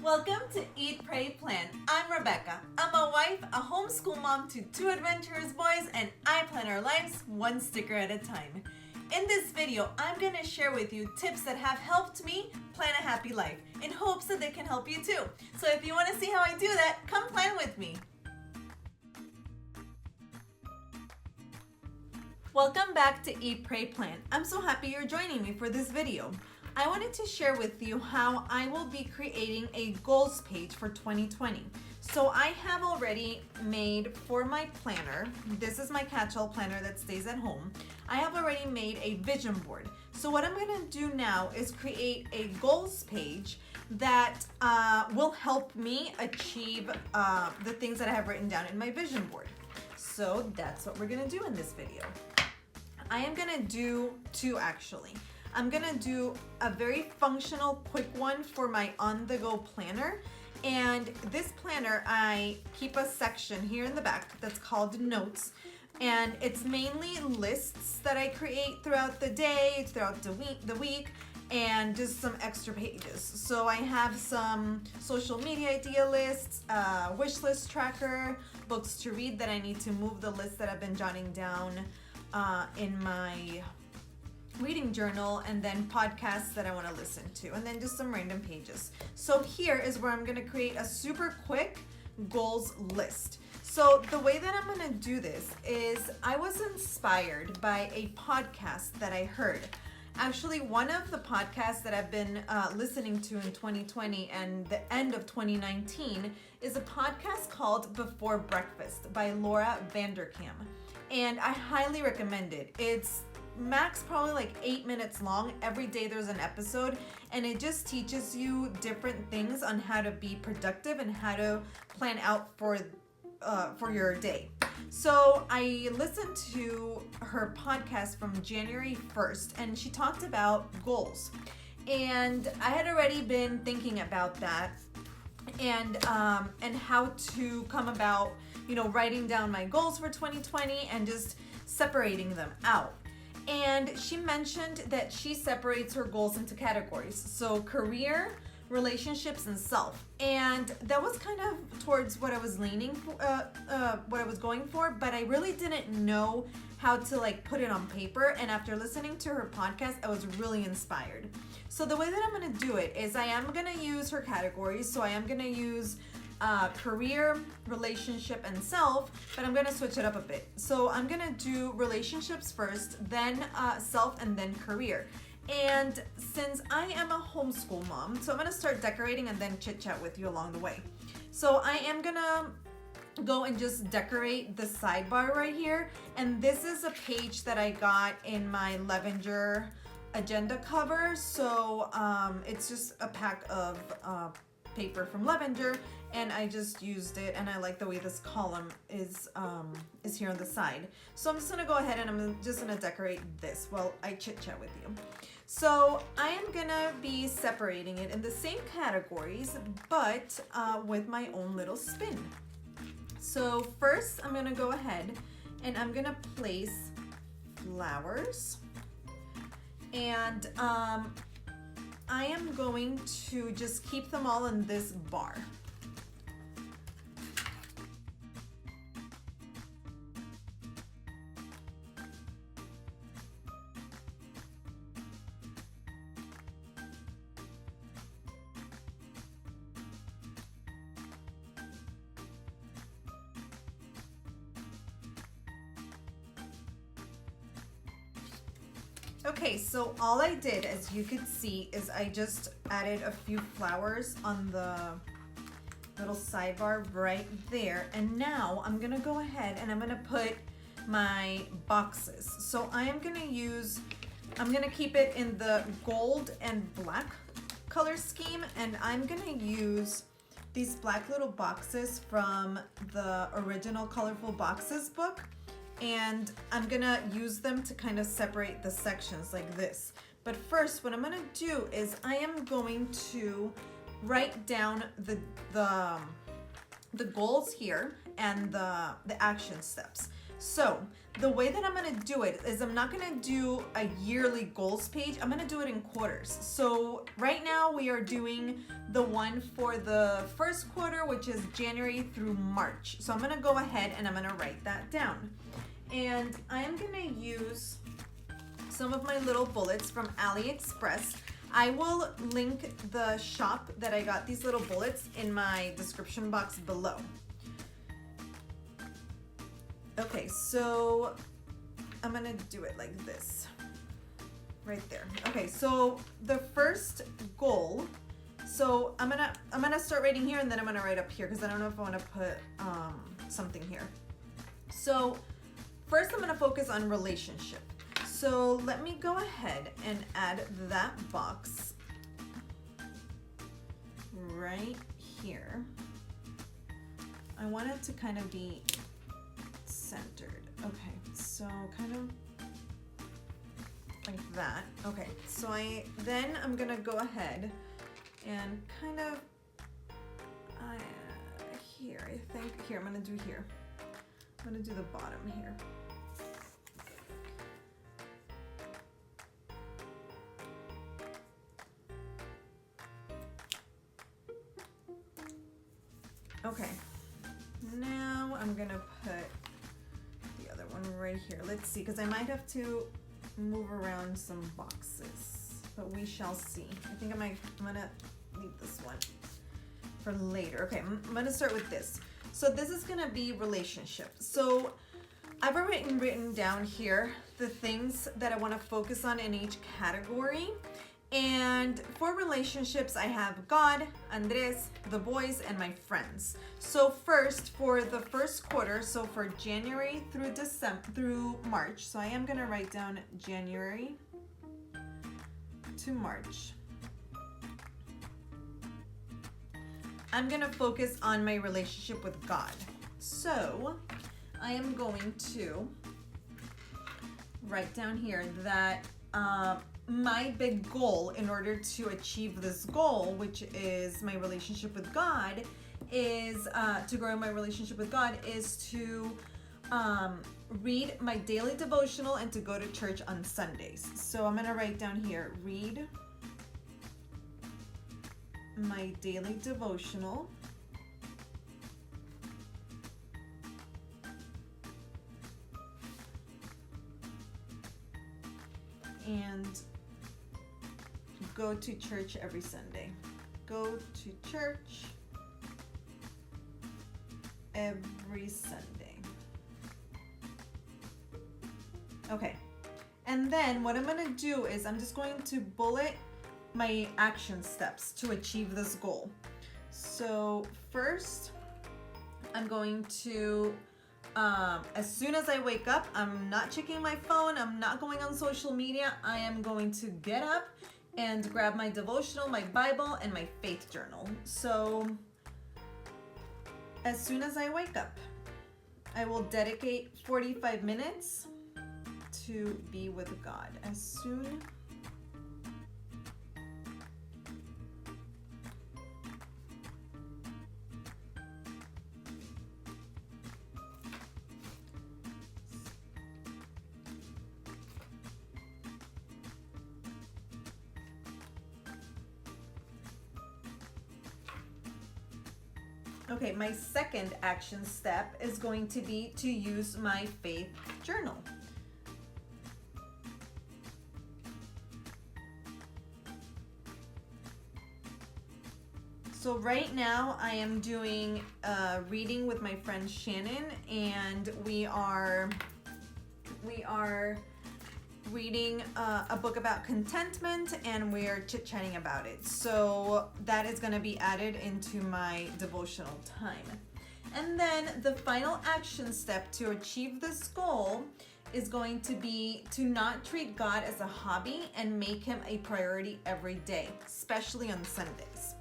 Welcome to Eat, Pray, Plan. I'm Rebecca. I'm a wife, a homeschool mom to two adventurous boys, and I plan our lives one sticker at a time. In this video, I'm going to share with you tips that have helped me plan a happy life in hopes that they can help you too. So if you want to see how I do that, come plan with me. Welcome back to Eat, Pray, Plan. I'm so happy you're joining me for this video. I wanted to share with you how I will be creating a goals page for 2020. So I have already made for my planner, this is my catch-all planner that stays at home, I have already made a vision board. So what I'm gonna do now is create a goals page that will help me achieve the things that I have written down in my vision board. So that's what we're gonna do in this video. I am gonna do two actually. I'm gonna do a very functional, quick one for my on-the-go planner. And this planner, I keep a section here in the back that's called notes. And it's mainly lists that I create throughout the day, throughout the week, and just some extra pages. So I have some social media idea lists, wish list tracker, books to read that I need to move the list that I've been jotting down in my reading journal, and then podcasts that I want to listen to, and then just some random pages. So here is where I'm going to create a super quick goals list. So the way that I'm going to do this is I was inspired by a podcast that I heard. Actually, one of the podcasts that I've been listening to in 2020 and the end of 2019 is a podcast called Before Breakfast by Laura Vanderkam. And I highly recommend it. It's max probably like 8 minutes long. Every day there's an episode, and it just teaches you different things on how to be productive and how to plan out for your day. So I listened to her podcast from January 1st, and she talked about goals, and I had already been thinking about that and how to come about, writing down my goals for 2020 and just separating them out. And she mentioned that she separates her goals into categories. So career, relationships, and self. And that was kind of towards what I was leaning for, what I was going for, but I really didn't know how to put it on paper. And after listening to her podcast, I was really inspired. So the way that I'm gonna do it is I am gonna use her categories. So I am gonna use career, relationship, and self, but I'm gonna switch it up a bit. So I'm gonna do relationships first, then self, and then career. And since I am a homeschool mom, so I'm gonna start decorating and then chit chat with you along the way. So I am gonna go and just decorate the sidebar right here. And this is a page that I got in my Levenger agenda cover. So it's just a pack of paper from Levenger, and I just used it, and I like the way this column is here on the side. So I'm just gonna go ahead and I'm just gonna decorate this while I chit chat with you. So I am gonna be separating it in the same categories, but with my own little spin. So first I'm gonna go ahead and I'm gonna place flowers, and I am going to just keep them all in this bar. Okay, so all I did, as you could see, is I just added a few flowers on the little sidebar right there. And now I'm gonna go ahead and I'm gonna put my boxes. So I'm gonna keep it in the gold and black color scheme, and I'm gonna use these black little boxes from the original Colorful Boxes book. And I'm gonna use them to kind of separate the sections like this. But first, what I'm gonna do is I am going to write down the goals here and the action steps. So the way that I'm gonna do it is I'm not gonna do a yearly goals page. I'm gonna do it in quarters. So right now we are doing the one for the first quarter, which is January through March. So I'm gonna go ahead and I'm gonna write that down. And I am gonna use some of my little bullets from AliExpress. I will link the shop that I got these little bullets in my description box below. Okay, so I'm gonna do it like this, right there. Okay, so the first goal, so I'm gonna start writing here and then I'm gonna write up here because I don't know if I want to put something here. So first I'm gonna focus on relationship. So let me go ahead and add that box right here. I want it to kind of be centered. Okay, so kind of like that. Okay, so I'm gonna go ahead and kind of here, I think here I'm gonna do here. I'm gonna do the bottom here. Okay, now I'm gonna put the other one right here. Let's see, because I might have to move around some boxes, but we shall see. I think I'm gonna leave this one for later. Okay, I'm gonna start with this. So this is gonna be relationship. So I've already written down here the things that I wanna focus on in each category. And for relationships, I have God, Andres, the boys, and my friends. So first, for the first quarter, so for January through March, so I am gonna write down January to March. I'm gonna focus on my relationship with God. So I am going to write down here that my big goal in order to achieve this goal, which is my relationship with God, is to grow my relationship with God, is to read my daily devotional and to go to church on Sundays. So I'm gonna write down here, read my daily devotional and go to church every Sunday. Go to church every Sunday. Okay, and then what I'm gonna do is I'm just going to bullet my action steps to achieve this goal. So first, I'm going to as soon as I wake up, I'm not checking my phone, I'm not going on social media. I am going to get up and grab my devotional, my Bible, and my faith journal. So as soon as I wake up, I will dedicate 45 minutes to be with God. As soon Okay, my second action step is going to be to use my faith journal. So right now I am doing reading with my friend Shannon, and we are reading a book about contentment, and we're chit-chatting about it. So that is going to be added into my devotional time. And then the final action step to achieve this goal is going to be to not treat God as a hobby and make him a priority every day, especially on Sundays.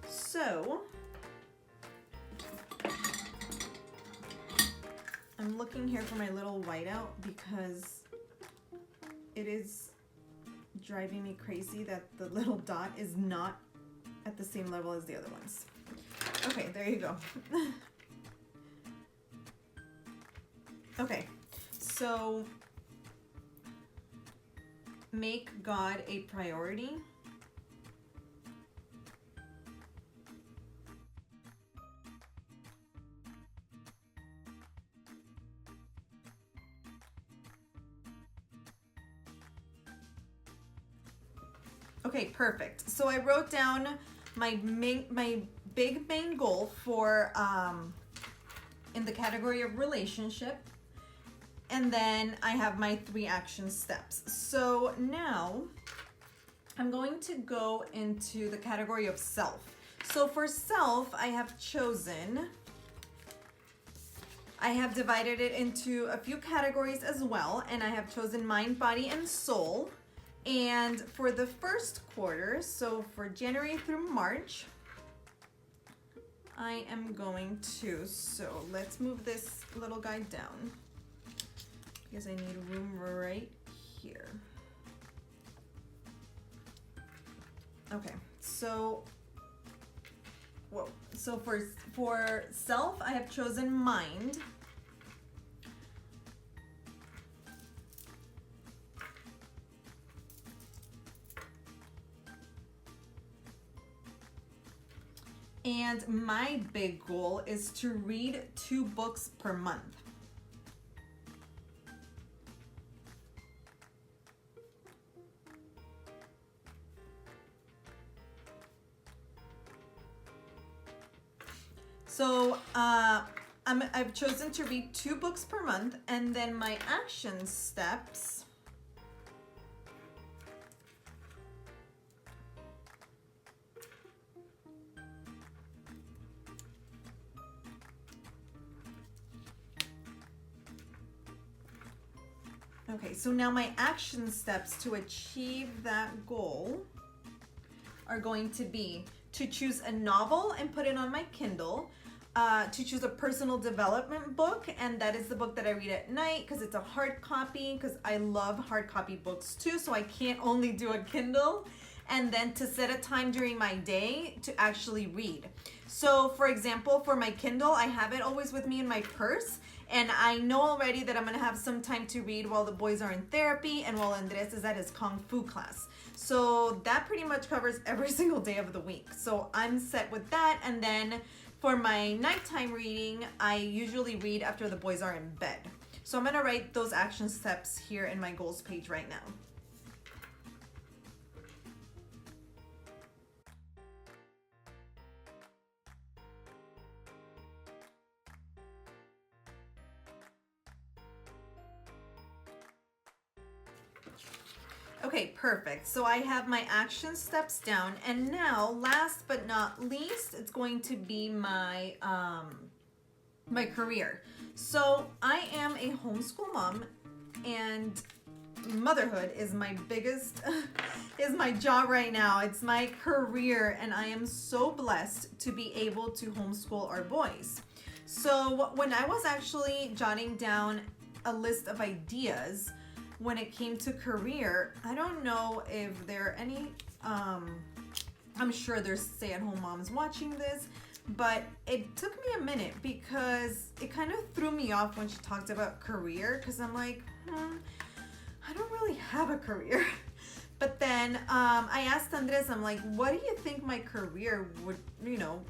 So I'm looking here for my little whiteout because it is driving me crazy that the little dot is not at the same level as the other ones. Okay, there you go. Okay, so make God a priority. Okay, perfect. So I wrote down my big main goal for in the category of relationship, and then I have my 3 action steps. So now I'm going to go into the category of self. So for self, I have divided it into a few categories as well, and I have chosen mind, body, and soul. And for the first quarter, so for January through March, I am going to, so let's move this little guy down because I need room right here. Okay, so, whoa. So for self, I have chosen mind. And my big goal is to read 2 books per month. So I've chosen to read 2 books per month, and then my action steps. Okay, so now my action steps to achieve that goal are going to be to choose a novel and put it on my Kindle, to choose a personal development book, and that is the book that I read at night because it's a hard copy, because I love hard copy books too, so I can't only do a Kindle. And then to set a time during my day to actually read. So for example, for my Kindle, I have it always with me in my purse, and I know already that I'm gonna have some time to read while the boys are in therapy and while Andres is at his Kung Fu class. So that pretty much covers every single day of the week. So I'm set with that. And then for my nighttime reading, I usually read after the boys are in bed. So I'm gonna write those action steps here in my goals page right now. Okay, perfect. So I have my action steps down, and now last but not least, it's going to be my my career. So I am a homeschool mom, and motherhood is my biggest is my job right now. It's my career, and I am so blessed to be able to homeschool our boys. So when I was actually jotting down a list of ideas when it came to career, I don't know if there are any, I'm sure there's stay-at-home moms watching this, but it took me a minute because it kind of threw me off when she talked about career, because I'm like, I don't really have a career. But then I asked Andres, I'm like, what do you think my career would,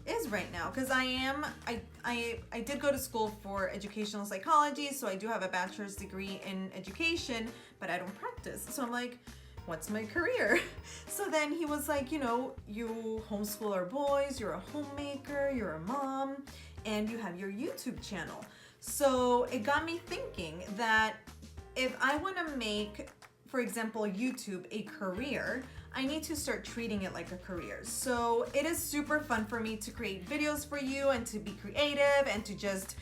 is right now? Because I did go to school for educational psychology, so I do have a bachelor's degree in education, but I don't practice. So I'm like, what's my career? So then he was like, you homeschool our boys, you're a homemaker, you're a mom, and you have your YouTube channel. So it got me thinking that if I want to make, for example, YouTube a career, I need to start treating it like a career. So it is super fun for me to create videos for you and to be creative and to just,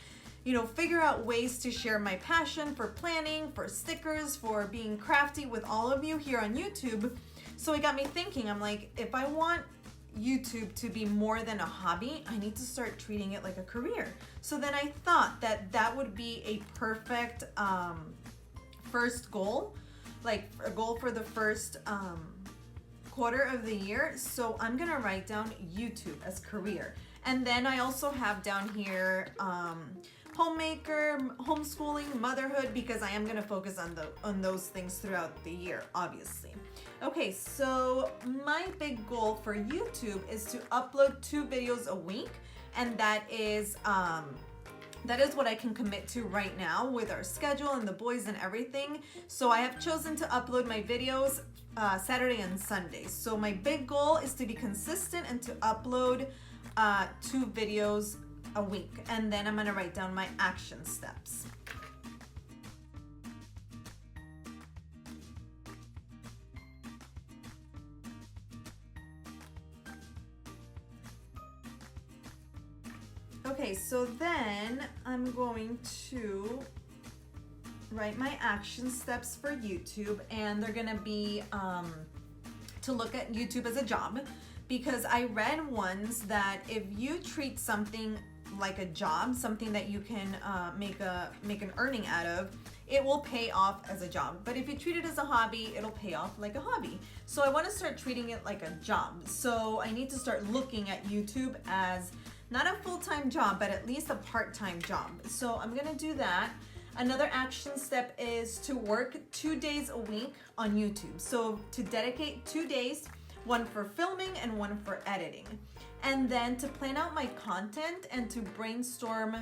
figure out ways to share my passion for planning, for stickers, for being crafty with all of you here on YouTube. So it got me thinking, I'm like, if I want YouTube to be more than a hobby, I need to start treating it like a career. So then I thought that that would be a perfect first goal, like a goal for the first quarter of the year. So I'm gonna write down YouTube as career. And then I also have down here homemaker, homeschooling, motherhood, because I am going to focus on those things throughout the year, obviously. Okay, so my big goal for YouTube is to upload 2 videos a week, and that is what I can commit to right now with our schedule and the boys and everything. So I have chosen to upload my videos Saturday and Sunday. So my big goal is to be consistent and to upload 2 videos a week. And then I'm gonna write down my action steps. Okay, so then I'm going to write my action steps for YouTube, and they're gonna be to look at YouTube as a job, because I read ones that if you treat something like a job, something that you can make an earning out of, it will pay off as a job. But if you treat it as a hobby, it'll pay off like a hobby. So I want to start treating it like a job. So I need to start looking at YouTube as not a full-time job, but at least a part-time job. So I'm gonna do that. Another action step is to work 2 days a week on YouTube. So to dedicate 2 days, one for filming and one for editing. And then to plan out my content and to brainstorm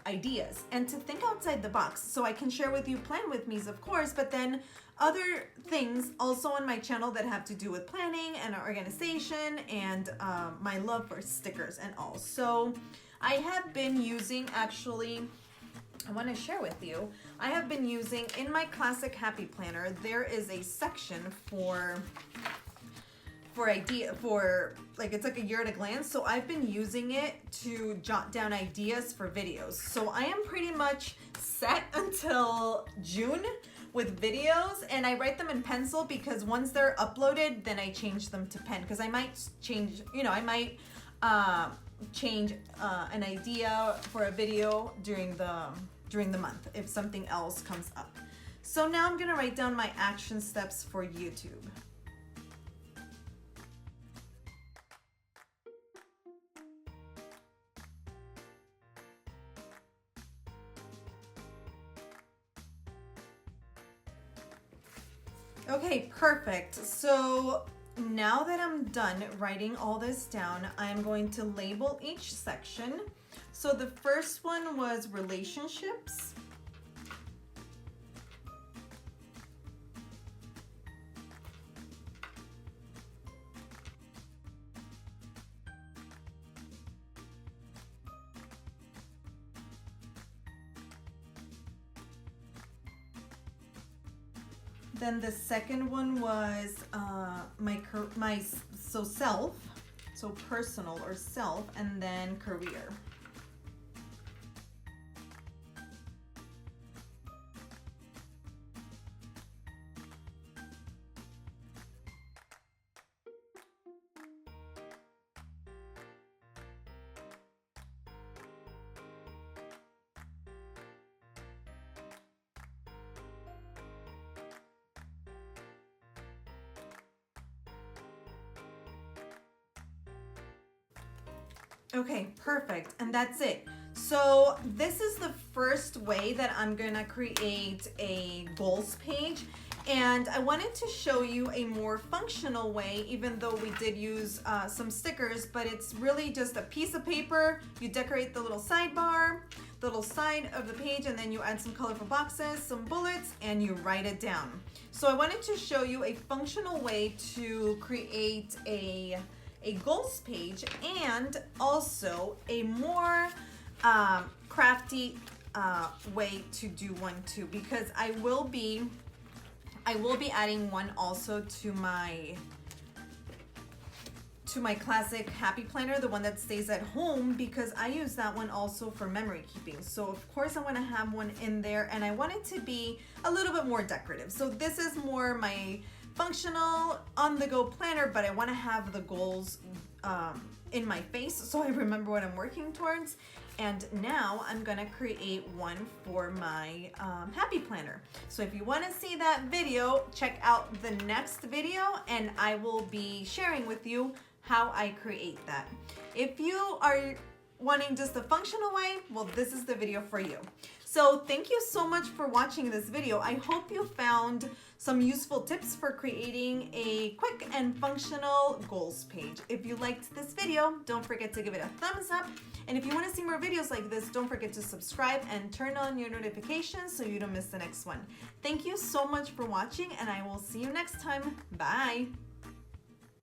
ideas and to think outside the box. So I can share with you plan with me's, of course, but then other things also on my channel that have to do with planning and organization and my love for stickers and all. So I have been using, actually, I want to share with you, I have been using in my classic happy planner, there is a section for like, it's like a year at a glance. So I've been using it to jot down ideas for videos. So I am pretty much set until June with videos, and I write them in pencil because once they're uploaded, then I change them to pen, because I might change, I might change an idea for a video during the month if something else comes up. So now I'm gonna write down my action steps for YouTube. Okay, perfect. So now that I'm done writing all this down, I'm going to label each section. So the first one was relationships. Then the second one was self, so personal or self, and then career. Okay, perfect, and that's it. So this is the first way that I'm gonna create a goals page, and I wanted to show you a more functional way, even though we did use some stickers, but it's really just a piece of paper. You decorate the little sidebar, the little side of the page, and then you add some colorful boxes, some bullets, and you write it down. So I wanted to show you a functional way to create a goals page, and also a more crafty way to do one too, because I will be adding one also to my classic happy planner, the one that stays at home, because I use that one also for memory keeping. So of course I want to have one in there, and I want it to be a little bit more decorative. So this is more my functional on-the-go planner, but I want to have the goals in my face so I remember what I'm working towards. And now I'm gonna create one for my happy planner. So if you want to see that video, check out the next video, and I will be sharing with you how I create that. If you are wanting just a functional way, well, this is the video for you. So thank you so much for watching this video. I hope you found some useful tips for creating a quick and functional goals page. If you liked this video, don't forget to give it a thumbs up. And if you want to see more videos like this, don't forget to subscribe and turn on your notifications so you don't miss the next one. Thank you so much for watching, and I will see you next time. Bye.